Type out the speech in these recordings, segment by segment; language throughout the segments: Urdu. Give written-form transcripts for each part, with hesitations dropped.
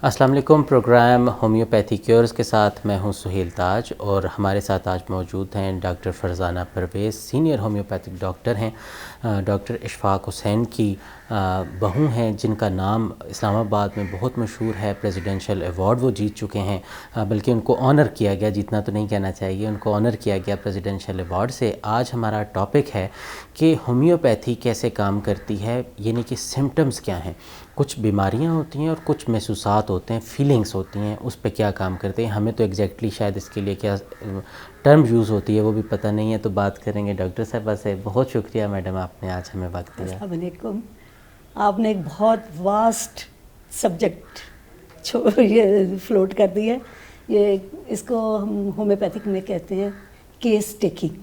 السلام علیکم. پروگرام ہومیوپیتھی کیورز کے ساتھ میں ہوں سہیل تاج، اور ہمارے ساتھ آج موجود ہیں doctor Farzana Pervez, senior homeopathic doctor ہیں. ڈاکٹر اشفاق حسین کی بہو ہیں، جن کا نام اسلام آباد میں بہت مشہور ہے. پریزیڈنشل ایوارڈ وہ جیت چکے ہیں، بلکہ ان کو آنر کیا گیا، جیتنا تو نہیں کہنا چاہیے، ان کو آنر کیا گیا پریزیڈنشل ایوارڈ سے. آج ہمارا ٹاپک ہے کہ ہومیوپیتھی کیسے کام کرتی ہے، یعنی کہ سمٹمز کیا ہیں. کچھ بیماریاں ہوتی ہیں اور کچھ محسوسات ہوتے ہیں، فیلنگس ہوتی ہیں، اس پہ کیا کام کرتے ہیں. ہمیں تو ایگزیکٹلی شاید اس کے لیے کیا ٹرم یوز ہوتی ہے وہ بھی پتہ نہیں ہے، تو بات کریں گے ڈاکٹر صاحبہ سے. بہت شکریہ میڈم، آپ نے آج ہمیں وقت دیا. السلام علیکم. آپ نے ایک بہت واسٹ سبجیکٹ یہ فلوٹ کر دی ہے. یہ اس کو ہم ہومیوپیتھک میں کہتے ہیں کیس ٹیکنگ،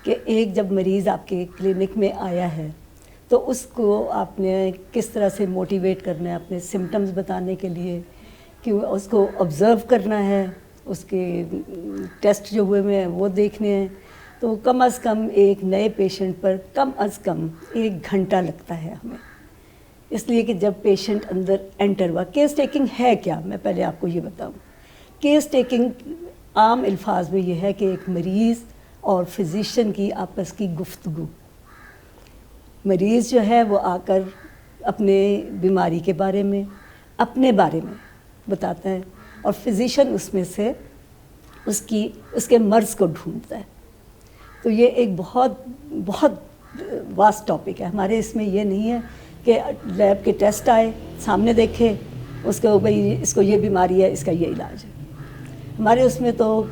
کہ ایک جب مریض آپ کے کلینک میں آیا ہے تو اس کو آپ نے کس طرح سے موٹیویٹ کرنا ہے اپنے سمٹمز بتانے کے لیے، کہ اس کو آبزرو کرنا ہے، اس کے ٹیسٹ جو ہوئے ہیں وہ دیکھنے ہیں. تو کم از کم ایک نئے پیشنٹ پر کم از کم 1 گھنٹہ لگتا ہے ہمیں، اس لیے کہ جب پیشنٹ اندر انٹر ہوا. کیس ٹیکنگ ہے کیا، میں پہلے آپ کو یہ بتاؤں. کیس ٹیکنگ عام الفاظ میں یہ ہے کہ ایک مریض اور فزیشین کی آپس کی گفتگو. مریض جو ہے وہ آ کر اپنے بیماری کے بارے میں، اپنے بارے میں بتاتا ہے، اور فزیشین اس میں سے اس کے مرض کو ڈھونڈتا ہے. تو یہ ایک بہت واسٹ ٹاپک ہے. ہمارے اس میں یہ نہیں ہے کہ لیب کے ٹیسٹ آئے، سامنے دیکھے اس کو، بھئی اس کو یہ بیماری ہے، اس کا یہ علاج ہے. ہمارے اس میں تو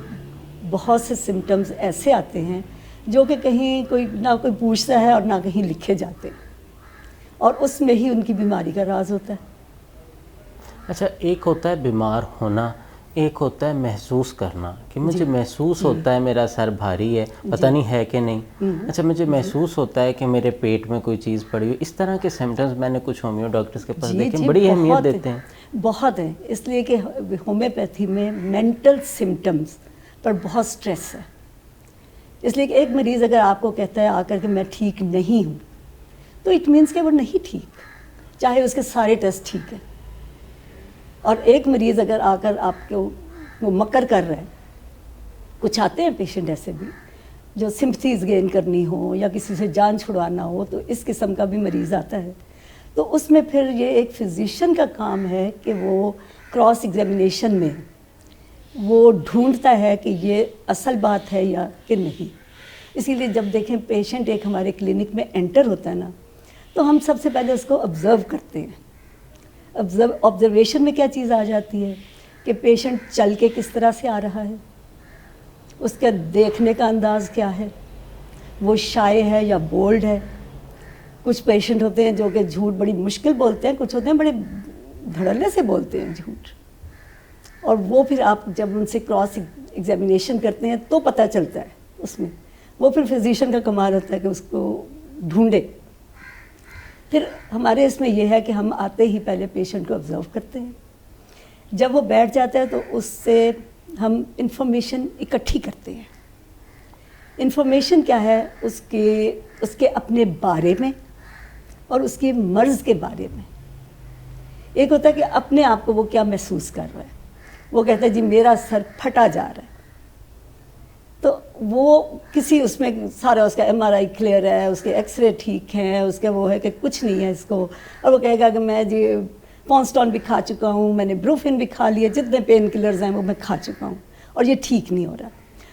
بہت سے سمٹمز ایسے آتے ہیں جو کہ کہیں نہ کوئی پوچھتا ہے اور نہ کہیں لکھے جاتے، اور اس میں ہی ان کی بیماری کا راز ہوتا ہے. اچھا، ایک ہوتا ہے بیمار ہونا، ایک ہوتا ہے محسوس کرنا کہ مجھے محسوس ہوتا ہے میرا سر بھاری ہے، پتہ نہیں ہے کہ نہیں. اچھا، مجھے محسوس ہوتا ہے کہ میرے پیٹ میں کوئی چیز پڑی ہوئی. اس طرح کے سمٹمز میں نے کچھ ہومیو ڈاکٹرز کے پاس دیکھے، بڑی اہمیت دیتے ہیں. بہت ہیں، اس لیے کہ ہومیوپیتھی میں مینٹل سمٹمز پر بہت سٹریس ہے. اس لیے کہ ایک مریض اگر آپ کو کہتا ہے آ کر کہ میں ٹھیک نہیں ہوں، تو اٹ مینس کہ وہ نہیں ٹھیک، چاہے اس کے سارے ٹیسٹ ٹھیک ہیں. اور ایک مریض اگر آ کر آپ کو وہ مکر کر رہا ہے، کچھ آتے ہیں پیشنٹ ایسے بھی جو سمپتھیز گین کرنی ہو یا کسی سے جان چھڑوانا ہو، تو اس قسم کا بھی مریض آتا ہے. تو اس میں پھر یہ ایک فزیشین کا کام ہے کہ وہ کراس ایگزامینیشن میں وہ ڈھونڈتا ہے کہ یہ اصل بات ہے یا کہ نہیں. اسی لیے جب دیکھیں پیشنٹ ایک ہمارے کلینک میں انٹر ہوتا ہے نا، تو ہم سب سے پہلے اس کو آبزرو کرتے ہیں. آبزرویشن میں کیا چیز آ جاتی ہے کہ پیشنٹ چل کے کس طرح سے آ رہا ہے، اس کا دیکھنے کا انداز کیا ہے، وہ شائع ہے یا بولڈ ہے. کچھ پیشنٹ ہوتے ہیں جو کہ جھوٹ بڑی مشکل بولتے ہیں، کچھ ہوتے ہیں بڑے دھڑلے سے بولتے ہیں جھوٹ. اور وہ پھر آپ جب ان سے کراس ایگزامینیشن کرتے ہیں تو پتہ چلتا ہے. اس میں وہ پھر فزیشین کا کمال ہوتا ہے کہ اس کو ڈھونڈے. پھر ہمارے اس میں یہ ہے کہ ہم آتے ہی پہلے پیشنٹ کو آبزرو کرتے ہیں. جب وہ بیٹھ جاتا ہے تو اس سے ہم انفارمیشن اکٹھی کرتے ہیں. انفارمیشن کیا ہے، اس کے اپنے بارے میں اور اس کے مرض کے بارے میں. ایک ہوتا ہے کہ اپنے آپ کو وہ کیا محسوس کر رہا ہے. وہ کہتا ہے جی میرا سر پھٹا جا رہا ہے، تو وہ کسی اس میں سارا اس کا ایم آر آئی کلیئر ہے، اس کے ایکس رے ٹھیک ہیں، اس کا وہ ہے کہ کچھ نہیں ہے اس کو. اور وہ کہے گا کہ میں جی پونسٹون بھی کھا چکا ہوں، میں نے بروفن بھی کھا لیے، جتنے پین کلرز ہیں وہ میں کھا چکا ہوں، اور یہ ٹھیک نہیں ہو رہا.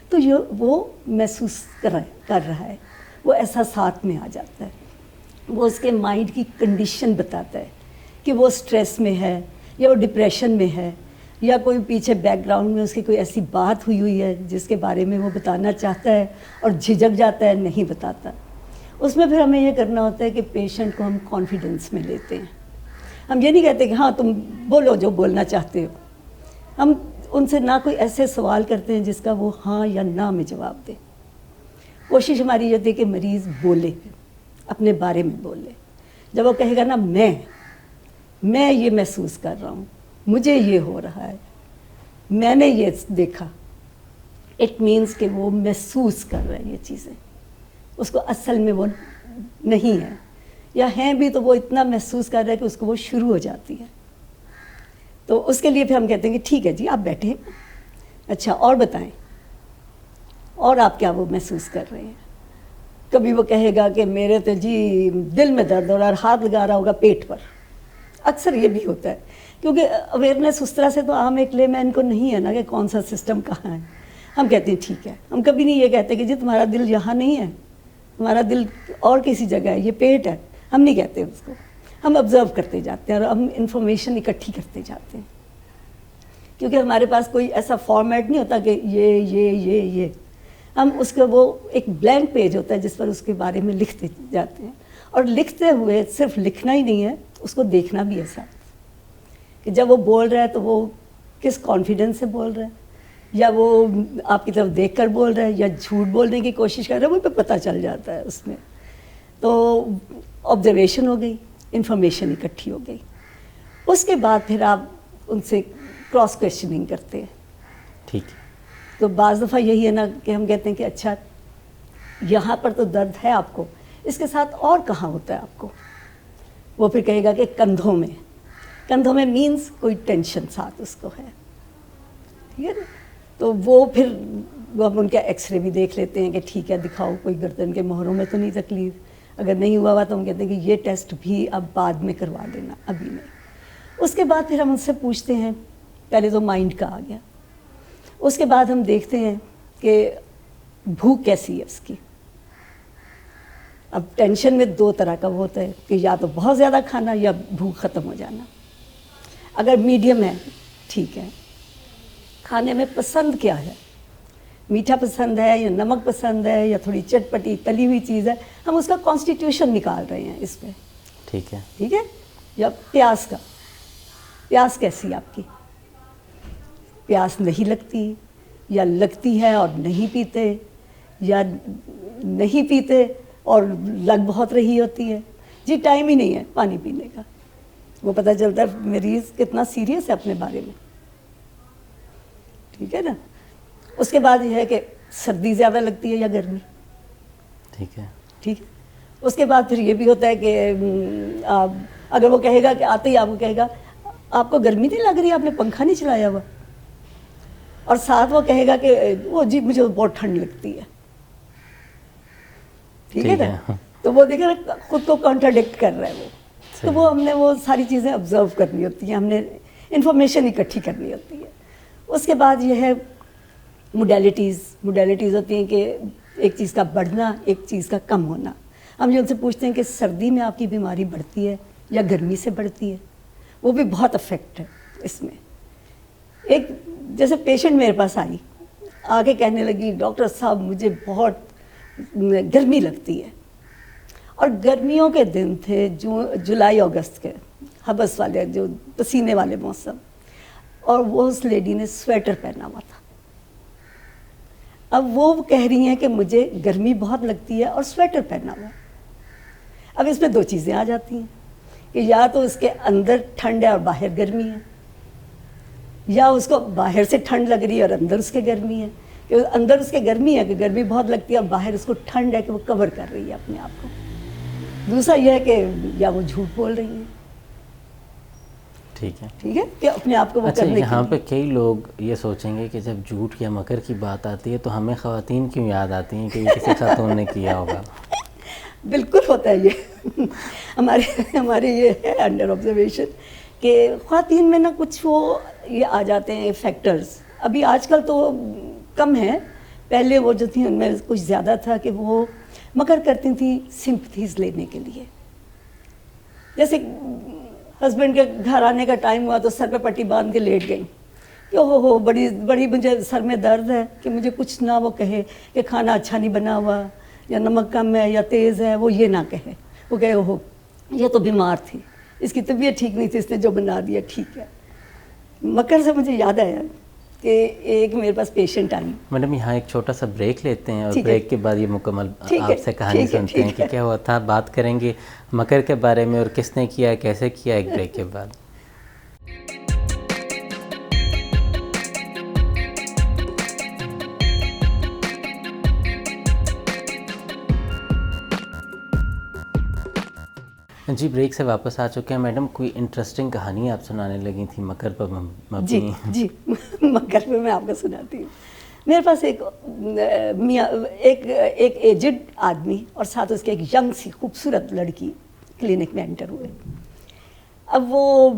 تو یہ وہ محسوس کر رہا ہے، وہ احساسات میں آ جاتا ہے. وہ اس کے مائنڈ کی کنڈیشن بتاتا ہے کہ وہ سٹریس میں ہے یا وہ ڈپریشن میں ہے، یا کوئی پیچھے بیک گراؤنڈ میں اس کی کوئی ایسی بات ہوئی ہے جس کے بارے میں وہ بتانا چاہتا ہے اور جھجک جاتا ہے، نہیں بتاتا. اس میں پھر ہمیں یہ کرنا ہوتا ہے کہ پیشنٹ کو ہم کانفیڈنس میں لیتے ہیں. ہم یہ نہیں کہتے کہ ہاں تم بولو جو بولنا چاہتے ہو. ہم ان سے نہ کوئی ایسے سوال کرتے ہیں جس کا وہ ہاں یا نہ میں جواب دے. کوشش ہماری یہ ہوتی ہے کہ مریض بولے، اپنے بارے میں بولے. جب وہ کہے گا نا میں یہ محسوس کر رہا ہوں، مجھے یہ ہو رہا ہے، میں نے یہ دیکھا، اٹ مینس کہ وہ محسوس کر رہا ہے یہ چیزیں. اس کو اصل میں وہ نہیں ہے، یا ہیں بھی تو وہ اتنا محسوس کر رہا ہے کہ اس کو وہ شروع ہو جاتی ہے. تو اس کے لیے پھر ہم کہتے ہیں کہ ٹھیک ہے جی آپ بیٹھیں, اچھا اور بتائیں اور آپ کیا وہ محسوس کر رہے ہیں. کبھی وہ کہے گا کہ میرے تو جی دل میں درد ہو رہا ہے, ہاتھ لگا رہا ہوگا پیٹ پر. اکثر یہ بھی ہوتا ہے کیونکہ اویئرنیس اس طرح سے تو عام ایک لے مین کو نہیں ہے نا کہ کون سا سسٹم کہاں ہے. ہم کہتے ہیں ٹھیک ہے, ہم کبھی نہیں یہ کہتے کہ جی تمہارا دل یہاں نہیں ہے, تمہارا دل اور کسی جگہ ہے, یہ پیٹ ہے. ہم نہیں کہتے اس کو, ہم آبزرو کرتے جاتے ہیں اور ہم انفارمیشن اکٹھی کرتے جاتے ہیں, کیونکہ ہمارے پاس کوئی ایسا فارمیٹ نہیں ہوتا کہ یہ ہم اس کا وہ ایک بلینک پیج ہوتا ہے جس پر اس کے بارے میں لکھتے جاتے ہیں. اور لکھتے ہوئے صرف لکھنا ہی نہیں ہے, اس کو دیکھنا بھی ایسا کہ جب وہ بول رہا ہے تو وہ کس کانفیڈنس سے بول رہا ہے, یا وہ آپ کی طرف دیکھ کر بول رہا ہے یا جھوٹ بولنے کی کوشش کر رہا ہے, وہ پہ پتہ چل جاتا ہے اس میں. تو آبزرویشن ہو گئی, انفارمیشن اکٹھی ہو گئی. اس کے بعد پھر آپ ان سے کراس کویشچننگ کرتے ہیں. ٹھیک ہے. تو بعض دفعہ یہی ہے نا کہ ہم کہتے ہیں کہ اچھا یہاں پر تو درد ہے آپ کو, اس کے ساتھ اور کہاں ہوتا ہے آپ کو. وہ پھر کہے گا کہ کندھوں میں. کندھوں میں مینس کوئی ٹینشن ساتھ اس کو ہے, ٹھیک ہے نا. تو وہ پھر ہم ان کا ایکس رے بھی دیکھ لیتے ہیں کہ ٹھیک ہے دکھاؤ کوئی گردن کے موہروں میں تو نہیں تکلیف. اگر نہیں ہوا ہوا تو ہم کہتے ہیں کہ یہ ٹیسٹ بھی اب بعد میں کروا دینا, ابھی نہیں. اس کے بعد پھر ہم ان سے پوچھتے ہیں, پہلے تو مائنڈ کا آ گیا, اس کے بعد ہم دیکھتے ہیں کہ بھوک کیسی ہے اس کی. اب ٹینشن میں دو طرح کا ہوتا ہے کہ یا تو بہت زیادہ کھانا یا بھوک ختم ہو جانا. اگر میڈیم ہے ٹھیک ہے, کھانے میں پسند کیا ہے, میٹھا پسند ہے یا نمک پسند ہے یا تھوڑی چٹپٹی تلی ہوئی چیز ہے, ہم اس کا کانسٹیٹیوشن نکال رہے ہیں اس پہ. ٹھیک ہے. ٹھیک ہے. یا پیاس کا, پیاس کیسی آپ کی, پیاس نہیں لگتی یا لگتی ہے اور نہیں پیتے, یا نہیں پیتے اور لگ بہت رہی ہوتی ہے. جی ٹائم ہی نہیں ہے پانی پینے کا. وہ پتہ چلتا ہے مریض کتنا سیریس ہے اپنے بارے میں. ٹھیک ہے نا. اس کے بعد یہ ہے کہ سردی زیادہ لگتی ہے یا گرمی. ٹھیک ہے. ٹھیک ہے. اس کے بعد پھر یہ بھی ہوتا ہے کہ اگر وہ کہے گا کہ آتے ہی آپ کو کہے گا آپ کو گرمی نہیں لگ رہی, آپ نے پنکھا نہیں چلایا ہوا, اور ساتھ وہ کہے گا کہ وہ جی مجھے بہت ٹھنڈ لگتی ہے. ٹھیک ہے نا. تو وہ دیکھیں نا خود کو کانٹراڈکٹ کر رہا ہے وہ. تو وہ ہم نے وہ ساری چیزیں آبزرو کرنی ہوتی ہیں, ہم نے انفارمیشن اکٹھی کرنی ہوتی ہے. اس کے بعد یہ ہے موڈیلٹیز ہوتی ہیں کہ ایک چیز کا بڑھنا, ایک چیز کا کم ہونا. ہم جو ان سے پوچھتے ہیں کہ سردی میں آپ کی بیماری بڑھتی ہے یا گرمی سے بڑھتی ہے, وہ بھی بہت افیکٹ ہے اس میں. ایک جیسے پیشنٹ میرے پاس آئی, آگے کہنے لگی ڈاکٹر صاحب مجھے بہت گرمی لگتی ہے, اور گرمیوں کے دن تھے جولائی اگست کے, حبس والے جو پسینے والے موسم, اور وہ اس لیڈی نے سویٹر پہنا ہوا تھا. اب وہ کہہ رہی ہیں کہ مجھے گرمی بہت لگتی ہے اور سویٹر پہنا ہوا ہے. اب اس میں دو چیزیں آ جاتی ہیں کہ یا تو اس کے اندر ٹھنڈ ہے اور باہر گرمی ہے, یا اس کو باہر سے ٹھنڈ لگ رہی ہے اور اندر اس کے گرمی ہے, کہ اندر اس کے گرمی ہے کہ گرمی بہت لگتی ہے اور باہر اس کو ٹھنڈ ہے کہ وہ کور کر رہی ہے اپنے آپ کو. دوسرا یہ ہے کہ یا وہ جھوٹ بول رہی ہیں. ٹھیک ہے. ٹھیک ہے کہ اپنے آپ کو وہ اچھا, کرنے یہاں پہ کئی لوگ یہ سوچیں گے کہ جب جھوٹ یا مکر کی بات آتی ہے تو ہمیں خواتین کیوں یاد آتی ہیں کہ یہ کسی خاتون نے کیا ہوگا. بالکل ہوتا ہے یہ. ہمارے یہ ہے انڈر آبزرویشن کہ خواتین میں نا کچھ وہ یہ آ جاتے ہیں فیکٹرز. ابھی آج کل تو کم ہیں, پہلے وہ جو تھیں ان میں کچھ زیادہ تھا کہ وہ مکر کرتی تھیں سمپتھیز لینے کے لیے. جیسے ہسبینڈ کے گھر آنے کا ٹائم ہوا تو سر پہ پٹی باندھ کے لیٹ گئی کہ ہو بڑی مجھے سر میں درد ہے, کہ مجھے کچھ نہ وہ کہے کہ کھانا اچھا نہیں بنا ہوا یا نمک کم ہے یا تیز ہے, وہ یہ نہ کہے. وہ کہے ہو یہ تو بیمار تھی, اس کی طبیعت ٹھیک نہیں تھی, اس نے جو بنا دیا ٹھیک ہے. مکر سے مجھے یاد آیا کہ ایک میرے پاس پیشنٹ آئی. میڈم یہاں ایک چھوٹا سا بریک لیتے ہیں اور بریک کے بعد یہ مکمل آپ سے کہانی سنتے ہیں کہ کیا ہوا تھا. بات کریں گے مکر کے بارے میں اور کس نے کیا, کیسے کیا, ایک بریک کے بعد. جی بریک سے واپس آ چکے ہیں میڈم. کوئی انٹرسٹنگ کہانی آپ سنانے لگی تھیں مکر پر مبنی. جی مکر پہ میں آپ کو سناتی ہوں. میرے پاس ایک ایجڈ آدمی اور ساتھ اس کے ایک ینگ سی خوبصورت لڑکی کلینک میں انٹر ہوئے. اب وہ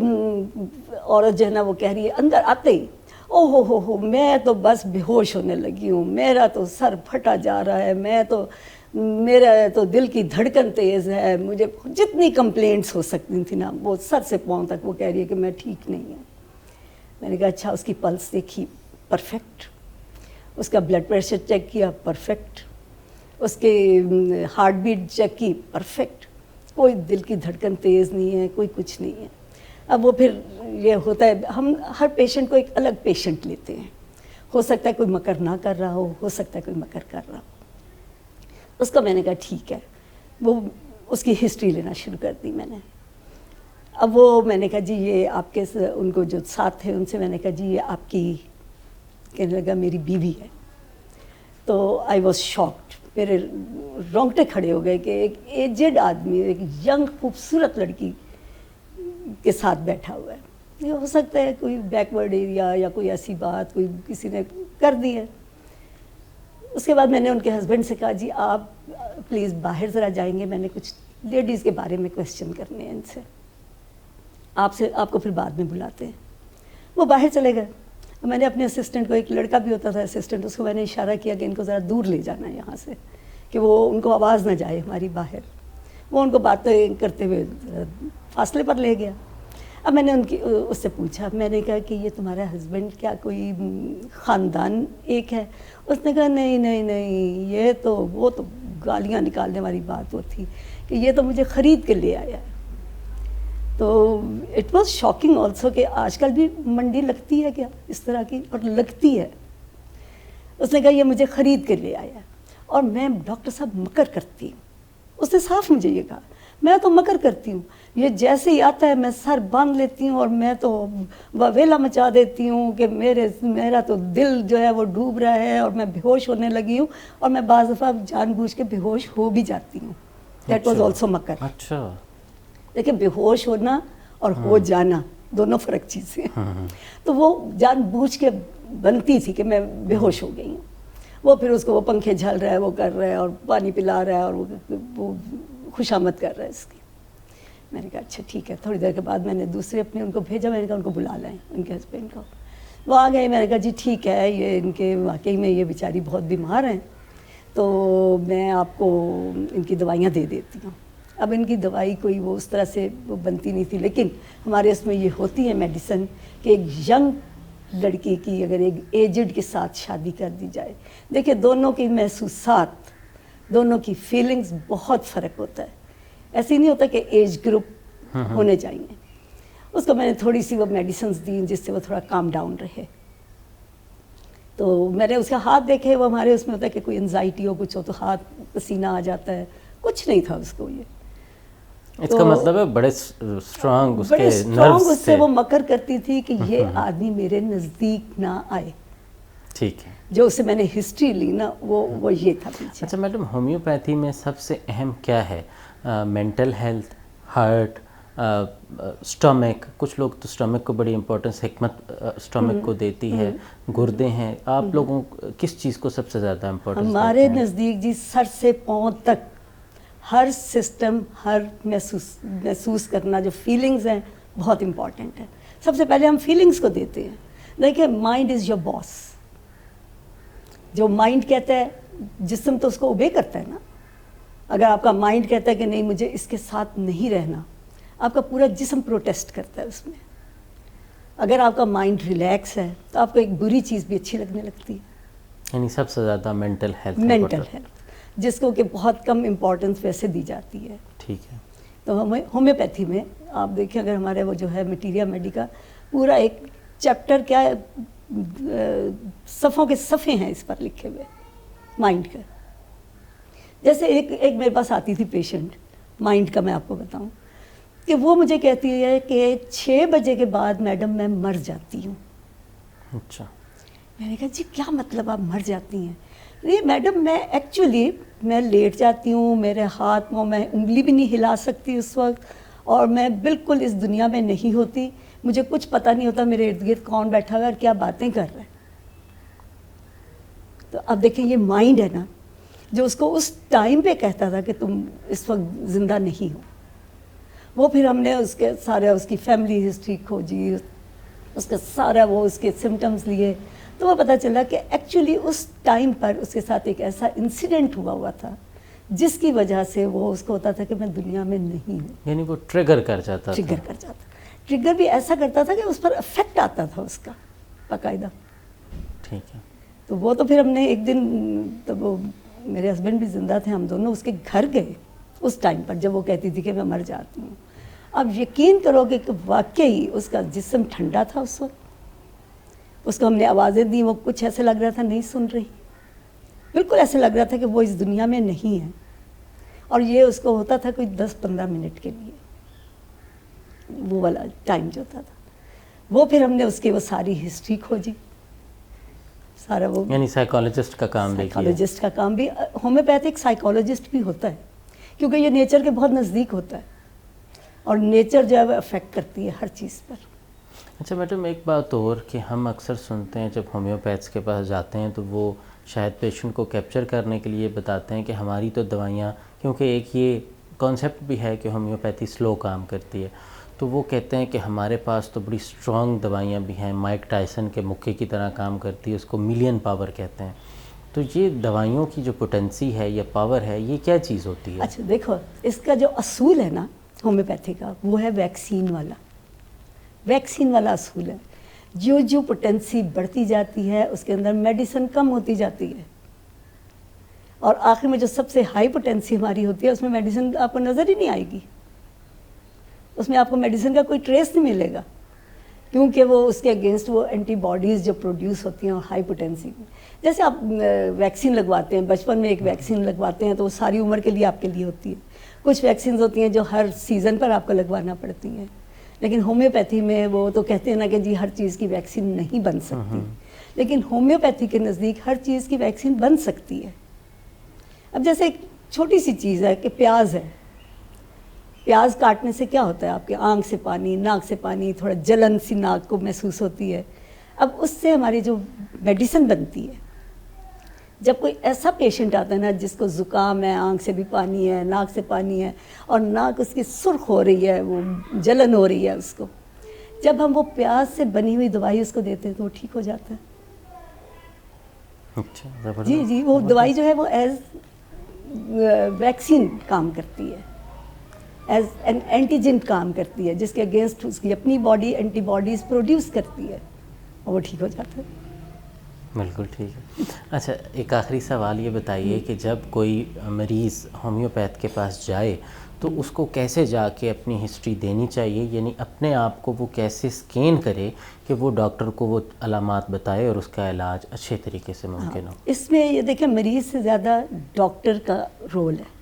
عورت جو ہے نا وہ کہہ رہی ہے اندر آتے ہی او ہو میں تو بس بے ہوش ہونے لگی ہوں, میرا تو سر پھٹا جا رہا ہے, میرا تو دل کی دھڑکن تیز ہے, مجھے جتنی کمپلینٹس ہو سکتی تھیں نا وہ سر سے پاؤں تک وہ کہہ رہی ہے کہ میں ٹھیک نہیں ہوں. میں نے کہا اچھا اس کی پلس دیکھی پرفیکٹ, اس کا بلڈ پریشر چیک کیا پرفیکٹ, اس کے ہارٹ بیٹ چیک کی پرفیکٹ, کوئی دل کی دھڑکن تیز نہیں ہے, کوئی کچھ نہیں ہے. اب وہ پھر یہ ہوتا ہے ہم ہر پیشنٹ کو ایک الگ پیشنٹ لیتے ہیں, ہو سکتا ہے کوئی مکر نہ کر رہا ہو سکتا ہے کوئی مکر کر رہا ہو. اس کو میں نے کہا ٹھیک ہے, وہ اس کی ہسٹری لینا شروع کر دی میں نے. اب وہ میں نے کہا جی یہ آپ کے ان کو جو ساتھ تھے ان سے میں نے کہا جی یہ آپ کی, کہنے لگا میری بیوی ہے. تو آئی واز شاکڈ, میرے رونگٹے کھڑے ہو گئے کہ ایک ایجڈ آدمی ایک ینگ خوبصورت لڑکی کے ساتھ بیٹھا ہوا ہے. یہ ہو سکتا ہے کوئی بیکورڈ ایریا یا کوئی ایسی بات کوئی کسی نے کر دی ہے. اس کے بعد میں نے ان کے ہسبینڈ سے کہا جی آپ پلیز باہر ذرا جائیں گے, میں نے کچھ لیڈیز کے بارے میں کویسچن کرنے ہیں ان سے, آپ کو پھر بعد میں بلاتے ہیں. وہ باہر چلے گئے. میں نے اپنے اسسٹنٹ کو, ایک لڑکا بھی ہوتا تھا اسسٹنٹ, اس کو میں نے اشارہ کیا کہ ان کو ذرا دور لے جانا ہے یہاں سے, کہ وہ ان کو آواز نہ جائے ہماری باہر. وہ ان کو باتیں کرتے ہوئے فاصلے پر لے گیا. اب میں نے اس سے پوچھا, میں نے کہا کہ یہ تمہارا ہسبینڈ کیا کوئی خاندان ایک ہے؟ اس نے کہا نہیں یہ تو وہ تو گالیاں نکالنے والی بات وہ تھی کہ یہ تو مجھے خرید کے لے آیا ہے. تو اٹ واز شاکنگ آلسو کہ آج کل بھی منڈی لگتی ہے کیا اس طرح کی, اور لگتی ہے. اس نے کہا یہ مجھے خرید کے لے آیا اور میں ڈاکٹر صاحب مکر کرتی ہوں. اس نے صاف مجھے یہ کہا میں تو مکر کرتی ہوں, یہ جیسے ہی آتا ہے میں سر باندھ لیتی ہوں اور میں تو ویلا مچا دیتی ہوں کہ میرا تو دل جو ہے وہ ڈوب رہا ہے اور میں بے ہوش ہونے لگی ہوں, اور میں بعض دفعہ جان بوجھ کے بے ہوش ہو بھی جاتی ہوں. دیٹ واز آلسو مکر. اچھا دیکھیں بے ہوش ہونا اور ہو جانا دونوں فرق چیزیں ہیں. تو وہ جان بوجھ کے بنتی تھی کہ میں بے ہوش ہو گئی ہوں. وہ پھر اس کو وہ پنکھے جھل رہا ہے, وہ کر رہا ہے اور پانی پلا رہا ہے اور وہ خوشامد کر رہا ہے اس کی. میں نے کہا اچھا ٹھیک ہے. تھوڑی دیر کے بعد میں نے دوسرے اپنے ان کو بھیجا, میں نے کہا ان کو بلا لائیں ان کے ہسبینڈ کو. وہ آ گئے. میں نے کہا جی ٹھیک ہے, یہ ان کے واقعی میں یہ بیچاری بہت بیمار ہیں, تو میں آپ کو ان کی دوائیاں دے دیتی ہوں. اب ان کی دوائی کوئی وہ اس طرح سے وہ بنتی نہیں تھی, لیکن ہمارے اس میں یہ ہوتی ہے میڈیسن کہ ایک ینگ لڑکی کی اگر ایک ایجڈ کے ساتھ شادی کر دی جائے, دیکھیں دونوں کی محسوسات, دونوں کی فیلنگز بہت فرق ہوتا ہے. ایسے نہیں ہوتا کہ ایج گروپ ہونے چاہیے. اس کو میں نے تھوڑی سی وہ میڈیسنز دی جس سے وہ تھوڑا کام ڈاؤن رہے. تو میں نے اس کا ہاتھ دیکھے, وہ ہمارے اس میں ہوتا ہے کہ کوئی انزائٹی ہو کچھ ہو تو ہاتھ پسینہ آ جاتا ہے, کچھ نہیں تھا اس کو. یہ اس کا مطلب ہے بڑے اسٹرانگ اس کے نروز سے وہ مکر کرتی تھی کہ یہ آدمی میرے نزدیک نہ آئے. ٹھیک ہے. جو اسے میں نے ہسٹری لی نا وہ یہ تھا پیچھے. اچھا میڈم, ہومیوپیتھی میں سب سے اہم کیا ہے؟ Mental health, heart, stomach. کچھ لوگ تو اسٹمک کو بڑی امپورٹنس حکمت اسٹمک کو دیتی ہے, گردے ہیں. آپ لوگوں کس چیز کو سب سے زیادہ امپورٹنس؟ ہمارے نزدیک جی سر سے پاؤں تک ہر سسٹم, ہر محسوس کرنا, جو فیلنگز ہیں بہت امپورٹنٹ ہے. سب سے پہلے ہم فیلنگز کو دیتے ہیں. دیکھیں مائنڈ از یور باس. جو مائنڈ کہتا ہے جسم تو اس کو اوبے کرتا ہے نا. اگر آپ کا مائنڈ کہتا ہے کہ نہیں مجھے اس کے ساتھ نہیں رہنا, آپ کا پورا جسم پروٹیسٹ کرتا ہے اس میں. اگر آپ کا مائنڈ ریلیکس ہے تو آپ کو ایک بری چیز بھی اچھی لگنے لگتی ہے. یعنی سب سے زیادہ مینٹل ہیلتھ, جس کو کہ بہت کم امپورٹنس ویسے دی جاتی ہے. ٹھیک ہے. تو ہومیوپیتھی میں آپ دیکھیں اگر ہمارے وہ جو ہے میٹیریا میڈیکا پورا ایک چیپٹر کیا ہے, صفوں کے صفحے ہیں اس پر لکھے ہوئے مائنڈ کا. جیسے ایک میرے پاس آتی تھی پیشنٹ مائنڈ کا, میں آپ کو بتاؤں کہ وہ مجھے کہتی ہے کہ 6 بجے کے بعد میڈم میں مر جاتی ہوں. اچھا. میں نے کہا جی کیا مطلب آپ مر جاتی ہیں؟ نہیں میڈم میں ایکچولی میں لیٹ جاتی ہوں, میرے ہاتھ میں انگلی بھی نہیں ہلا سکتی اس وقت, اور میں بالکل اس دنیا میں نہیں ہوتی, مجھے کچھ پتہ نہیں ہوتا میرے ارد گرد کون بیٹھا ہوا ہے اور کیا باتیں کر رہا ہے. تو اب دیکھیں یہ مائنڈ ہے نا جو اس کو اس ٹائم پہ کہتا تھا کہ تم اس وقت زندہ نہیں ہو. وہ پھر ہم نے اس کے سارے اس کی فیملی ہسٹری کھوجی, اس کا سارا وہ اس کے سمٹمز لیے, تو وہ پتہ چلا کہ ایکچولی اس ٹائم پر اس کے ساتھ ایک ایسا انسیڈنٹ ہوا تھا جس کی وجہ سے وہ اس کو ہوتا تھا کہ میں دنیا میں نہیں ہوں. یعنی وہ ٹریگر کر جاتا تھا. ٹریگر کر جاتا, ٹریگر بھی ایسا کرتا تھا کہ اس پر افیکٹ آتا تھا اس کا باقاعدہ. ٹھیک ہے. تو وہ تو پھر ہم نے ایک دن, تو وہ میرے ہسبینڈ بھی زندہ تھے, ہم دونوں اس کے گھر گئے اس ٹائم پر جب وہ کہتی تھی کہ میں مر جاتی ہوں. اب یقین کرو کہ واقعی اس کا جسم ٹھنڈا تھا اس وقت. اس کو ہم نے آوازیں دی, وہ کچھ ایسے لگ رہا تھا نہیں سن رہی, بالکل ایسے لگ رہا تھا کہ وہ اس دنیا میں نہیں ہے. اور یہ اس کو ہوتا تھا کوئی 10-15 منٹ کے لیے, وہ والا ٹائم جو ہوتا تھا. وہ پھر ہم نے اس کی وہ ساری ہسٹری کھوجی, سارا وہ, یعنی سائیکالوجسٹ کا کام بھی کیا. سائیکالوجسٹ کا کام بھی, ہومیوپیتھک سائیکالوجسٹ بھی ہوتا ہے کیونکہ یہ نیچر کے بہت نزدیک ہوتا ہے اور نیچر جو ہے وہ افیکٹ کرتی ہے ہر چیز پر. اچھا میڈم, ایک بات اور کہ ہم اکثر سنتے ہیں جب ہومیوپیتھس کے پاس جاتے ہیں تو وہ شاید پیشنٹ کو کیپچر کرنے کے لیے بتاتے ہیں کہ ہماری تو دوائیاں, کیونکہ ایک یہ کانسیپٹ بھی ہے کہ ہومیوپیتھی سلو کام کرتی ہے, تو وہ کہتے ہیں کہ ہمارے پاس تو بڑی اسٹرانگ دوائیاں بھی ہیں, مائک ٹائسن کے مکے کی طرح کام کرتی ہے, اس کو ملین پاور کہتے ہیں. تو یہ دوائیوں کی جو پوٹینسی ہے یا پاور ہے, یہ کیا چیز ہوتی ہے؟ اچھا دیکھو, اس کا جو اصول ہے نا ہومیوپیتھی کا, وہ ہے ویکسین والا. ویکسین والا اصول ہے. جو پوٹینسی بڑھتی جاتی ہے اس کے اندر میڈیسن کم ہوتی جاتی ہے, اور آخر میں جو سب سے ہائی پوٹینسی ہماری ہوتی ہے اس میں میڈیسن آپ کو نظر ہی نہیں آئے گی, اس میں آپ کو میڈیسن کا کوئی ٹریس نہیں ملے گا, کیونکہ وہ اس کے اگینسٹ وہ اینٹی باڈیز جو پروڈیوس ہوتی ہیں ہائی پوٹینسی میں. جیسے آپ ویکسین لگواتے ہیں, بچپن میں ایک ویکسین لگواتے ہیں تو وہ ساری عمر کے لیے آپ کے لیے ہوتی ہے. کچھ ویکسینز ہوتی ہیں جو ہر سیزن پر آپ کو لگوانا پڑتی ہیں, لیکن ہومیوپیتھی میں وہ تو کہتے ہیں نا کہ جی ہر چیز کی ویکسین نہیں بن سکتی, لیکن ہومیوپیتھی کے نزدیک ہر چیز کی ویکسین بن سکتی ہے. اب جیسے ایک چھوٹی سی چیز ہے کہ پیاز ہے, پیاز کاٹنے سے کیا ہوتا ہے, آپ کے آنکھ سے پانی, ناک سے پانی, تھوڑا جلن سی ناک کو محسوس ہوتی ہے. اب اس سے ہماری جو میڈیسن بنتی ہے, جب کوئی ایسا پیشنٹ آتا ہے نا جس کو زکام ہے, آنکھ سے بھی پانی ہے, ناک سے پانی ہے, اور ناک اس کی سرخ ہو رہی ہے, وہ جلن ہو رہی ہے اس کو, جب ہم وہ پیاز سے بنی ہوئی دوائی اس کو دیتے ہیں تو وہ ٹھیک ہو جاتا ہے. اچھا, جی وہ دوائی جو ہے وہ ایز ویکسین کام کرتی ہے, ایز این اینٹیجن کام کرتی ہے, جس کے اگینسٹ اس کی اپنی باڈی اینٹی باڈیز پروڈیوس کرتی ہے اور وہ ٹھیک ہو جاتا ہے. بالکل ٹھیک ہے. اچھا ایک آخری سوال یہ بتائیے کہ جب کوئی مریض ہومیوپیتھ کے پاس جائے تو اس کو کیسے جا کے اپنی ہسٹری دینی چاہیے, یعنی اپنے آپ کو وہ کیسے اسکین کرے کہ وہ ڈاکٹر کو وہ علامات بتائے اور اس کا علاج اچھے طریقے سے ممکن ہو؟ اس میں یہ دیکھیں مریض سے زیادہ ڈاکٹر کا رول ہے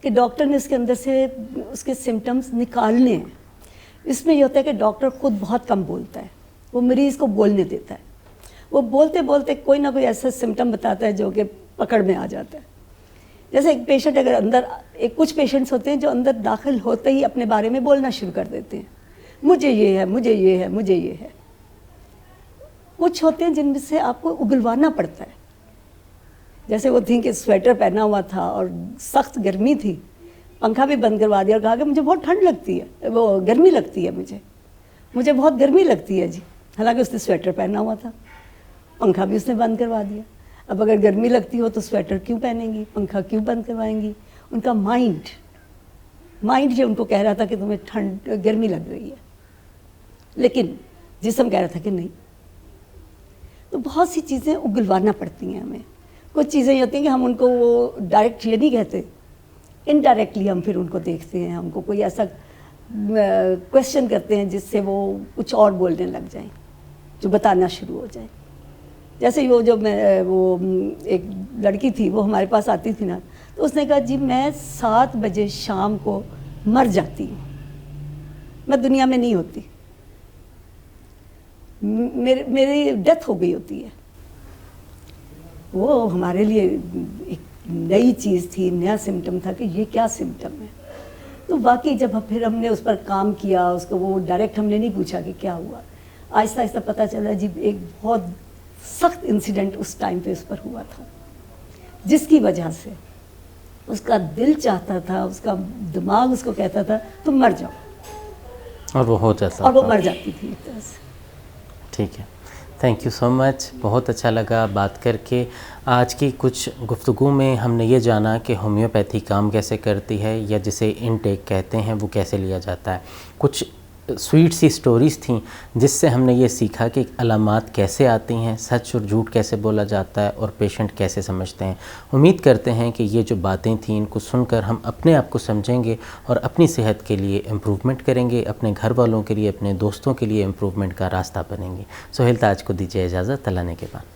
کہ ڈاکٹر نے اس کے اندر سے اس کے سمٹمز نکالنے ہیں. اس میں یہ ہوتا ہے کہ ڈاکٹر خود بہت کم بولتا ہے, وہ مریض کو بولنے دیتا ہے. وہ بولتے بولتے کوئی نہ کوئی ایسا سمٹم بتاتا ہے جو کہ پکڑ میں آ جاتا ہے. جیسے ایک پیشنٹ اگر اندر, کچھ پیشنٹس ہوتے ہیں جو اندر داخل ہوتے ہی اپنے بارے میں بولنا شروع کر دیتے ہیں, مجھے یہ ہے, مجھے یہ ہے, مجھے یہ ہے. کچھ ہوتے ہیں جن میں سے آپ کو اگلوانا پڑتا ہے, جیسے وہ تھیں کہ سویٹر پہنا ہوا تھا اور سخت گرمی تھی, پنکھا بھی بند کروا دیا اور کہا کہ مجھے بہت ٹھنڈ لگتی ہے, وہ گرمی لگتی ہے, مجھے بہت گرمی لگتی ہے جی, حالانکہ اس نے سویٹر پہنا ہوا تھا, پنکھا بھی اس نے بند کروا دیا. اب اگر گرمی لگتی ہو تو سویٹر کیوں پہنیں گی, پنکھا کیوں بند کروائیں گی؟ ان کا مائنڈ جو ان کو کہہ رہا تھا کہ تمہیں گرمی لگ رہی ہے, لیکن جسم کہہ رہا تھا کہ نہیں. تو بہت سی چیزیں اگلوانا پڑتی ہیں ہمیں. کچھ چیزیں یہ ہوتی ہیں کہ ہم ان کو وہ ڈائریکٹ یہ نہیں کہتے, انڈائریکٹلی ہم پھر ان کو دیکھتے ہیں, ہم کو کوئی ایسا کویشچن کرتے ہیں جس سے وہ کچھ اور بولنے لگ جائیں, جو بتانا شروع ہو جائیں. جیسے وہ ایک لڑکی تھی, وہ ہمارے پاس آتی تھی نا, تو اس نے کہا جی میں 7 بجے شام کو مر جاتی ہوں, میں دنیا میں نہیں ہوتی, میری ڈیتھ ہو گئی ہوتی ہے. وہ ہمارے لیے ایک نئی چیز تھی, نیا سمٹم تھا کہ یہ کیا سمٹم ہے. تو واقعی جب پھر ہم نے اس پر کام کیا، اس کو وہ ڈائریکٹ ہم نے نہیں پوچھا کہ کیا ہوا، آہستہ آہستہ پتہ چلا جی ایک بہت سخت انسیڈنٹ اس ٹائم پہ اس پر ہوا تھا، جس کی وجہ سے اس کا دل چاہتا تھا، اس کا دماغ اس کو کہتا تھا تم مر جاؤ، اور وہ ہو جاتا اور وہ تھا۔ مر جاتی تھی ایک طرح سے۔ ٹھیک ہے، تھینک یو سو مچ، بہت اچھا لگا بات کر کے۔ آج کی کچھ گفتگو میں ہم نے یہ جانا کہ ہومیوپیتھی کام کیسے کرتی ہے، یا جسے انٹیک کہتے ہیں وہ کیسے لیا جاتا ہے۔ کچھ سویٹ سی سٹوریز تھیں جس سے ہم نے یہ سیکھا کہ علامات کیسے آتی ہیں، سچ اور جھوٹ کیسے بولا جاتا ہے، اور پیشنٹ کیسے سمجھتے ہیں۔ امید کرتے ہیں کہ یہ جو باتیں تھیں ان کو سن کر ہم اپنے آپ کو سمجھیں گے اور اپنی صحت کے لیے امپروومنٹ کریں گے، اپنے گھر والوں کے لیے، اپنے دوستوں کے لیے امپروومنٹ کا راستہ بنیں گے۔ سہیل تاج کو دیجیے اجازت، اللہ نے کے بعد۔